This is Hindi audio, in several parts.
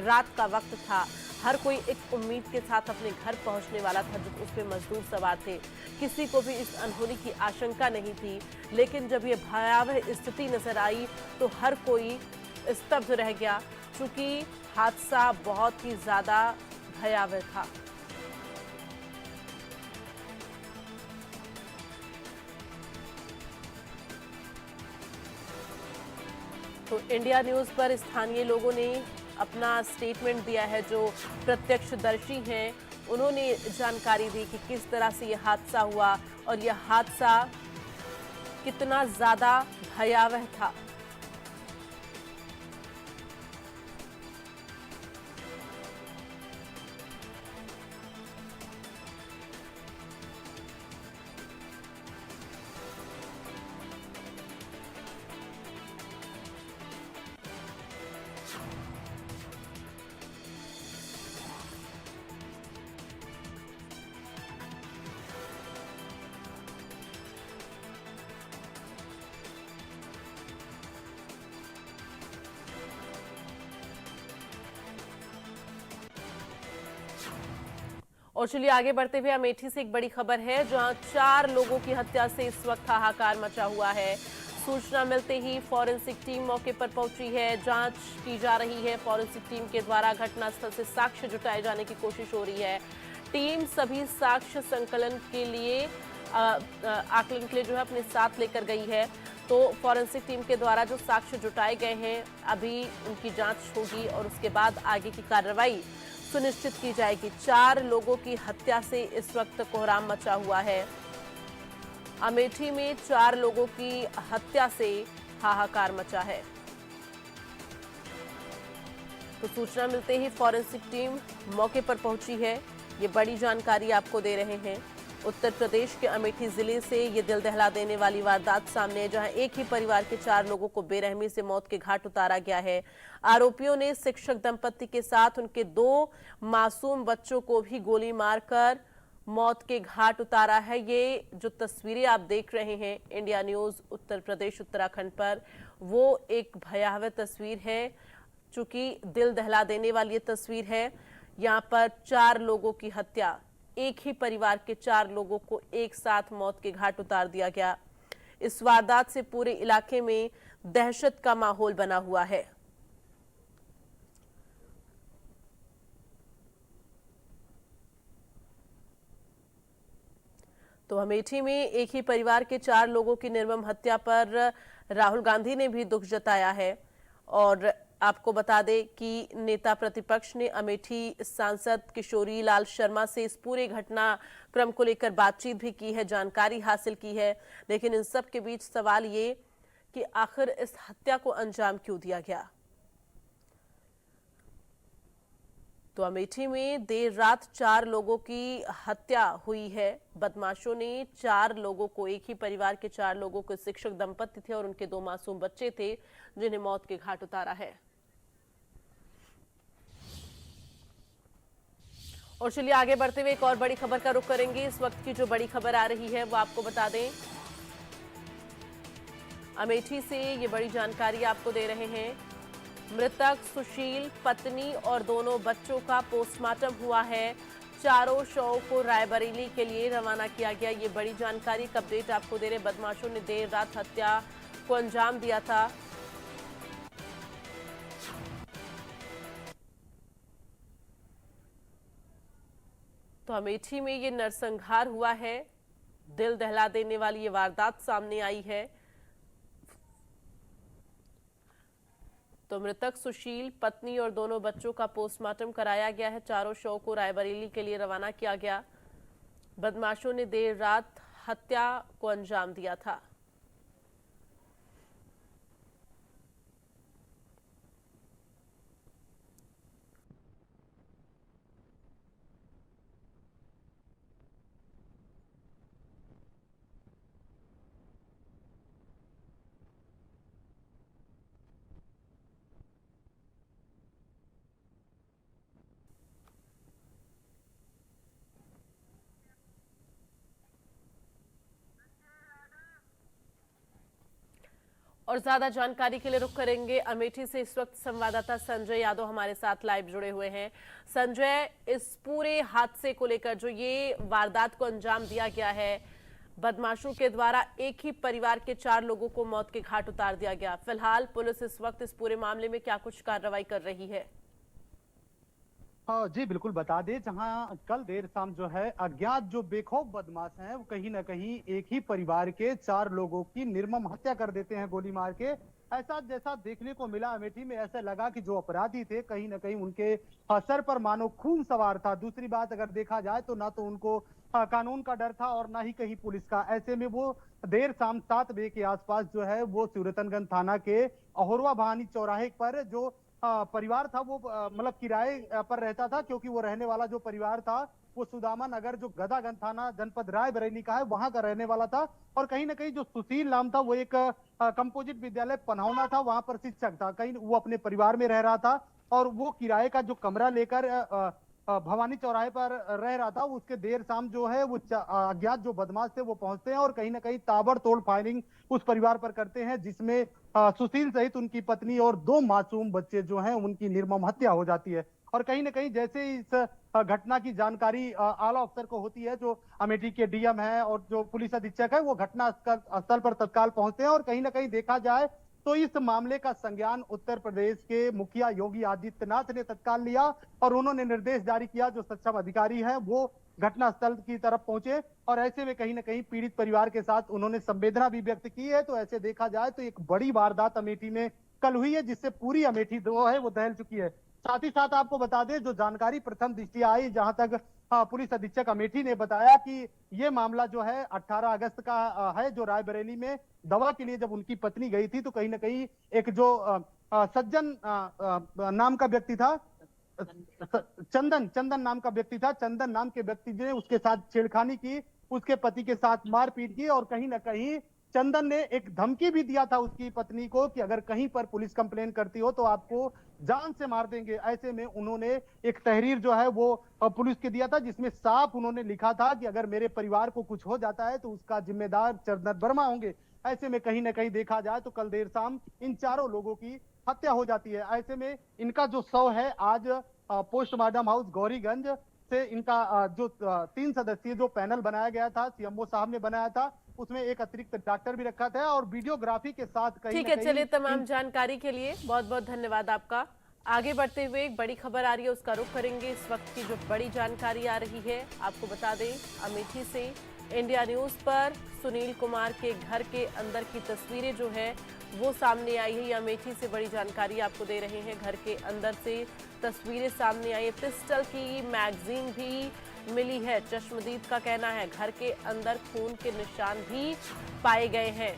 रात का वक्त था, हर कोई एक उम्मीद के साथ अपने घर पहुंचने वाला था जब उसमें मजदूर सवार थे। किसी को भी इस अनहोनी की आशंका नहीं थी, लेकिन जब ये भयावह स्थिति नजर आई तो हर कोई स्तब्ध रह गया, क्योंकि हादसा बहुत ही ज्यादा भयावह था। तो इंडिया न्यूज पर स्थानीय लोगों ने अपना स्टेटमेंट दिया है। जो प्रत्यक्षदर्शी हैं उन्होंने जानकारी दी कि किस तरह से यह हादसा हुआ और यह हादसा कितना ज्यादा भयावह था। और चलिए आगे बढ़ते हुए अमेठी से एक बड़ी खबर है, जहां 4 लोगों की हत्या से इस वक्त हाहाकार मचा हुआ है। सूचना मिलते ही फॉरेंसिक टीम मौके पर पहुंची है, जांच की जा रही है। फॉरेंसिक टीम के द्वारा घटनास्थल से साक्ष्य जुटाए जाने की कोशिश हो रही है। टीम सभी साक्ष्य संकलन के लिए आकलन के लिए जो है अपने साथ लेकर गई है। तो फॉरेंसिक टीम के द्वारा जो साक्ष्य जुटाए गए हैं, अभी उनकी जांच होगी और उसके बाद आगे की कार्रवाई सुनिश्चित की जाएगी। 4 लोगों की हत्या से इस वक्त कोहराम मचा हुआ है। अमेठी में 4 लोगों की हत्या से हाहाकार मचा है। तो सूचना मिलते ही फॉरेंसिक टीम मौके पर पहुंची है। ये बड़ी जानकारी आपको दे रहे हैं। उत्तर प्रदेश के अमेठी जिले से ये दिल दहला देने वाली वारदात सामने है, जहां एक ही परिवार के 4 लोगों को बेरहमी से मौत के घाट उतारा गया है। आरोपियों ने शिक्षक दंपत्ति के साथ उनके 2 मासूम बच्चों को भी गोली मारकर मौत के घाट उतारा है। ये जो तस्वीरें आप देख रहे हैं इंडिया न्यूज उत्तर प्रदेश उत्तराखंड पर, वो एक भयावह तस्वीर है, चूंकि दिल दहला देने वाली ये तस्वीर है। यहाँ पर 4 लोगों की हत्या, एक ही परिवार के 4 लोगों को एक साथ मौत के घाट उतार दिया गया। इस वारदात से पूरे इलाके में दहशत का माहौल बना हुआ है। तो अमेठी में एक ही परिवार के 4 लोगों की निर्मम हत्या पर राहुल गांधी ने भी दुख जताया है। और आपको बता दें कि नेता प्रतिपक्ष ने अमेठी सांसद किशोरी लाल शर्मा से इस पूरे घटनाक्रम को लेकर बातचीत भी की है, जानकारी हासिल की है। लेकिन इन सब के बीच सवाल ये कि आखिर इस हत्या को अंजाम क्यों दिया गया। तो अमेठी में देर रात 4 लोगों की हत्या हुई है। बदमाशों ने 4 लोगों को, एक ही परिवार के 4 लोगों को, शिक्षक दंपत्ति थे और उनके 2 मासूम बच्चे थे, जिन्हें मौत के घाट उतारा है। और चलिए आगे बढ़ते हुए एक और बड़ी खबर का रुख करेंगे। इस वक्त की जो बड़ी खबर आ रही है वो आपको बता दें। अमेठी से ये बड़ी जानकारी आपको दे रहे हैं। मृतक सुशील, पत्नी और दोनों बच्चों का पोस्टमार्टम हुआ है। चारों शव को रायबरेली के लिए रवाना किया गया। ये बड़ी जानकारी का अपडेट आपको दे रहे। बदमाशों ने देर रात हत्या को अंजाम दिया था। तो अमेठी में ये नरसंहार हुआ है। दिल दहला देने वाली ये वारदात सामने आई है। तो मृतक सुशील, पत्नी और दोनों बच्चों का पोस्टमार्टम कराया गया है। चारों शव को रायबरेली के लिए रवाना किया गया। बदमाशों ने देर रात हत्या को अंजाम दिया था। और ज्यादा जानकारी के लिए रुख करेंगे अमेठी से। इस वक्त संवाददाता संजय यादव हमारे साथ लाइव जुड़े हुए हैं। संजय, इस पूरे हादसे को लेकर जो ये वारदात को अंजाम दिया गया है बदमाशों के द्वारा, एक ही परिवार के 4 लोगों को मौत के घाट उतार दिया गया। फिलहाल पुलिस इस वक्त इस पूरे मामले में क्या कुछ कार्रवाई कर रही है? हाँ जी, बिल्कुल बता दें, जहां कल देर शाम जो है अज्ञात जो बेखौफ बदमाश हैं वो कहीं ना कहीं एक ही परिवार के 4 लोगों की निर्मम हत्या कर देते हैं गोली मार के। ऐसा जैसा देखने को मिला अमेठी में, ऐसा लगा कि जो अपराधी थे कहीं ना कहीं उनके सर पर मानो खून सवार था। दूसरी बात अगर देखा जाए तो ना तो उनको कानून का डर था और ना ही कहीं पुलिस का। ऐसे में वो देर शाम 7 बजे के आसपास जो है वो सूरतनगंज थाना के अहोरवा भवानी चौराहे पर जो परिवार था वो मतलब किराए पर रहता था, क्योंकि वो रहने वाला जो परिवार था वो सुदामा नगर जो गदागंज थाना जनपद रायबरेली का है वहां का रहने वाला था। और कहीं ना कहीं जो सुशील नाम था वो एक कंपोजिट विद्यालय पनौना था, वहां पर शिक्षक था। कहीं वो अपने परिवार में रह रहा था और वो किराए का जो कमरा लेकर भवानी चौराहे पर रह रहा था। उसके देर शाम जो है वो अज्ञात जो बदमाश थे वो पहुंचते हैं और कहीं ना कहीं ताबड़तोड़ फायरिंग उस परिवार पर करते हैं, जिसमें सुशील सहित उनकी पत्नी और 2 मासूम बच्चे जो हैं उनकी निर्मम हत्या हो जाती है। और कहीं ना कहीं जैसे ही इस घटना की जानकारी आला अफसर को होती है, जो अमेठी के डीएम है और जो पुलिस अधीक्षक है, वो घटना स्थल पर तत्काल पहुंचते हैं। और कहीं ना कहीं देखा जाए तो इस मामले का संज्ञान उत्तर प्रदेश के मुखिया योगी आदित्यनाथ ने तत्काल लिया और उन्होंने निर्देश जारी किया जो सक्षम अधिकारी है वो घटनास्थल की तरफ पहुंचे। और ऐसे में कहीं ना कहीं पीड़ित परिवार के साथ उन्होंने संवेदना भी व्यक्त की है। तो ऐसे देखा जाए तो एक बड़ी वारदात अमेठी में कल हुई है, जिससे पूरी अमेठी जो है वो दहल चुकी है। साथ ही साथ आपको बता दें, जो जानकारी प्रथम दृष्टि आई, जहां तक पुलिस अधीक्षक अमेठी ने बताया कि ये मामला जो है 18 अगस्त का है, जो रायबरेली में दवा के लिए जब उनकी पत्नी गई थी तो कहीं ना कहीं एक जो सज्जन नाम का व्यक्ति था, चंदन नाम का व्यक्ति था, चंदन नाम के व्यक्ति ने उसके साथ छेड़खानी की, उसके पति के साथ मारपीट की और कहीं ना कहीं चंदन ने एक धमकी भी दिया था उसकी पत्नी को कि अगर कहीं पर पुलिस कंप्लेन करती हो तो आपको जान से मार देंगे। ऐसे में उन्होंने एक तहरीर जो है वो पुलिस के दिया था, जिसमें साफ उन्होंने लिखा था कि अगर मेरे परिवार को कुछ हो जाता है तो उसका जिम्मेदार चंदन वर्मा होंगे। ऐसे में कहीं ना कहीं देखा जाए तो कल देर शाम इन 4 लोगों की हत्या हो जाती है। ऐसे में इनका जो शव है आज पोस्टमार्टम हाउस गौरीगंज से इनका जो 3 सदस्यीय जो पैनल बनाया गया था, सीएमओ साहब ने बनाया था, उसमें एक अतिरिक्त डॉक्टर भी रखा था और वीडियोग्राफी के साथ कहीं ठीक है, चलिए, तमाम जानकारी के लिए बहुत बहुत धन्यवाद आपका। आगे बढ़ते हुए एक बड़ी खबर आ रही है, उसका रुख करेंगे। इस वक्त की जो बड़ी जानकारी आ रही है आपको बता दें, अमेठी से इंडिया न्यूज पर सुनील कुमार के घर के अंदर की तस्वीरें जो है वो सामने आई है। अमेठी से बड़ी जानकारी आपको दे रहे हैं, घर के अंदर से तस्वीरें सामने आई है। पिस्टल की मैगजीन भी मिली है। चश्मदीद का कहना है घर के अंदर खून के निशान भी पाए गए हैं।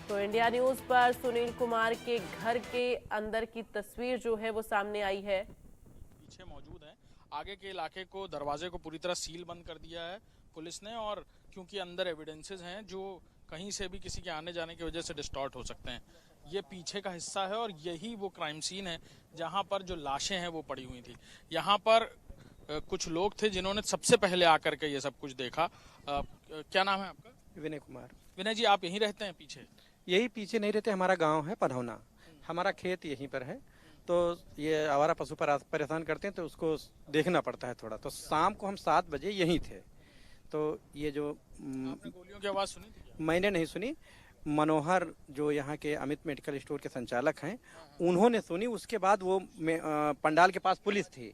तो इंडिया न्यूज पर सुनील कुमार के घर के अंदर की तस्वीर जो है वो सामने आई है। पीछे मौजूद है। आगे के इलाके को, दरवाजे को पूरी तरह सील बंद कर दिया है पुलिस ने, और क्योंकि अंदर एविडेंसेस हैं जो कहीं से भी किसी के आने जाने की वजह से डिस्टॉर्ट हो सकते हैं। ये पीछे का हिस्सा है और यही वो क्राइम सीन है जहां पर जो लाशें हैं वो पड़ी हुई थी। यहाँ पर कुछ लोग थे जिन्होंने सबसे पहले आकर के ये सब कुछ देखा। क्या नाम है आपका? विनय कुमार। विनय जी, आप यहीं रहते हैं पीछे? यही पीछे नहीं रहते, हमारा गांव है पनौना, हमारा खेत यहीं पर है। तो ये आवारा पशु पर परेशान करते हैं तो उसको देखना पड़ता है थोड़ा। तो शाम को हम 7 बजे यहीं थे। तो ये जो आपने गोलियों की आवाज सुनी थी क्या? मैंने नहीं सुनी, मनोहर जो यहाँ के अमित मेडिकल स्टोर के संचालक हैं उन्होंने सुनी। उसके बाद वो पंडाल के पास पुलिस थी,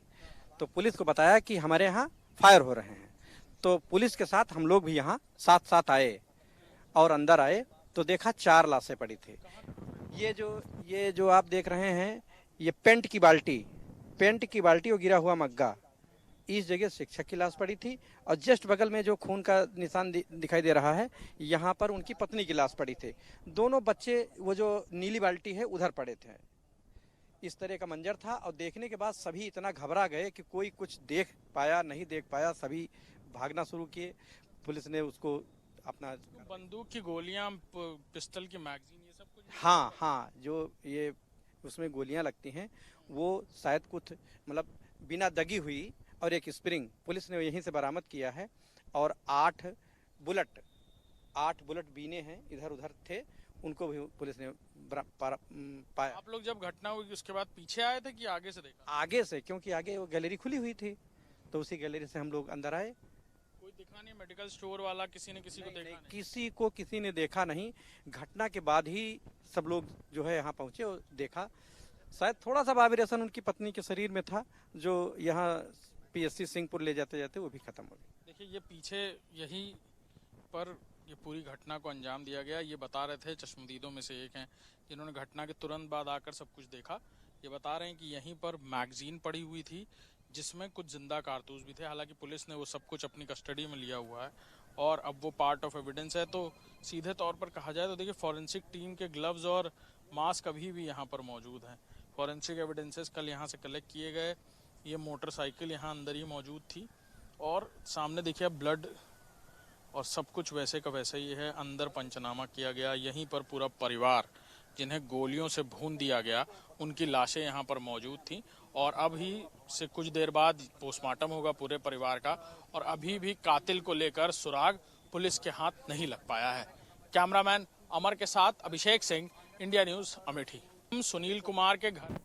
तो पुलिस को बताया कि हमारे यहाँ फायर हो रहे हैं। तो पुलिस के साथ हम लोग भी यहाँ साथ साथ आए और अंदर आए तो देखा 4 लाशें पड़ी थी। ये जो आप देख रहे हैं, ये पेंट की बाल्टी और गिरा हुआ मग्गा, इस जगह शिक्षक की लाश पड़ी थी। और जस्ट बगल में जो खून का निशान दिखाई दे रहा है, यहाँ पर उनकी पत्नी की लाश पड़ी थी। दोनों बच्चे वो जो नीली बाल्टी है उधर पड़े थे। इस तरह का मंजर था और देखने के बाद सभी इतना घबरा गए कि कोई कुछ देख पाया नहीं देख पाया, सभी भागना शुरू किए। पुलिस ने उसको अपना बंदूक की गोलियां, पिस्टल की मैगजीन, ये सब कुछ? हाँ, जो ये उसमें गोलियां लगती हैं वो शायद कुछ मतलब बिना दगी हुई, और एक स्प्रिंग पुलिस ने यहीं से बरामद किया है। और 8 बुलेट 8 बुलेट बीने हैं इधर उधर थे, उनको भी पुलिस ने पाया। आप लोग जब घटना हुई उसके बाद पीछे आए थे कि आगे से देखा? आगे से, क्योंकि आगे वो गैलरी खुली हुई थी, तो उसी गैलरी से हम लोग अंदर आए। कोई दिखा नहीं, मेडिकल स्टोर वाला किसी ने किसी को देखा नहीं? किसी को किसी ने देखा नहीं। घटना के बाद ही सब लोग जो है यहाँ पहुंचे और देखा। शायद थोड़ा सा वाइब्रेशन उनकी पत्नी के शरीर में था, जो यहाँ पीएससी सिंहपुर ले जाते जाते वो भी खत्म हो गई। देखिए, ये पीछे यही पर ये पूरी घटना को अंजाम दिया गया। ये बता रहे थे, चश्मदीदों में से एक हैं जिन्होंने घटना के तुरंत बाद आकर सब कुछ देखा। ये बता रहे हैं कि यहीं पर मैगजीन पड़ी हुई थी जिसमें कुछ जिंदा कारतूस भी थे। हालांकि पुलिस ने वो सब कुछ अपनी कस्टडी में लिया हुआ है और अब वो पार्ट ऑफ एविडेंस है। तो सीधे तौर पर कहा जाए तो देखिए, फॉरेंसिक टीम के ग्लव्स और मास्क अभी भी यहाँ पर मौजूद हैं। फॉरेंसिक एविडेंसेस कल यहाँ से कलेक्ट किए गए। ये मोटरसाइकिल यहाँ अंदर ही मौजूद थी और सामने देखिए ब्लड और सब कुछ वैसे का वैसा ही है। अंदर पंचनामा किया गया। यहीं पर पूरा परिवार, जिन्हें गोलियों से भून दिया गया, उनकी लाशें यहाँ पर मौजूद थी और अभी से कुछ देर बाद पोस्टमार्टम होगा पूरे परिवार का। और अभी भी कातिल को लेकर सुराग पुलिस के हाथ नहीं लग पाया है। कैमरामैन अमर के साथ अभिषेक सिंह, इंडिया न्यूज, अमेठी। हम सुनील कुमार के घर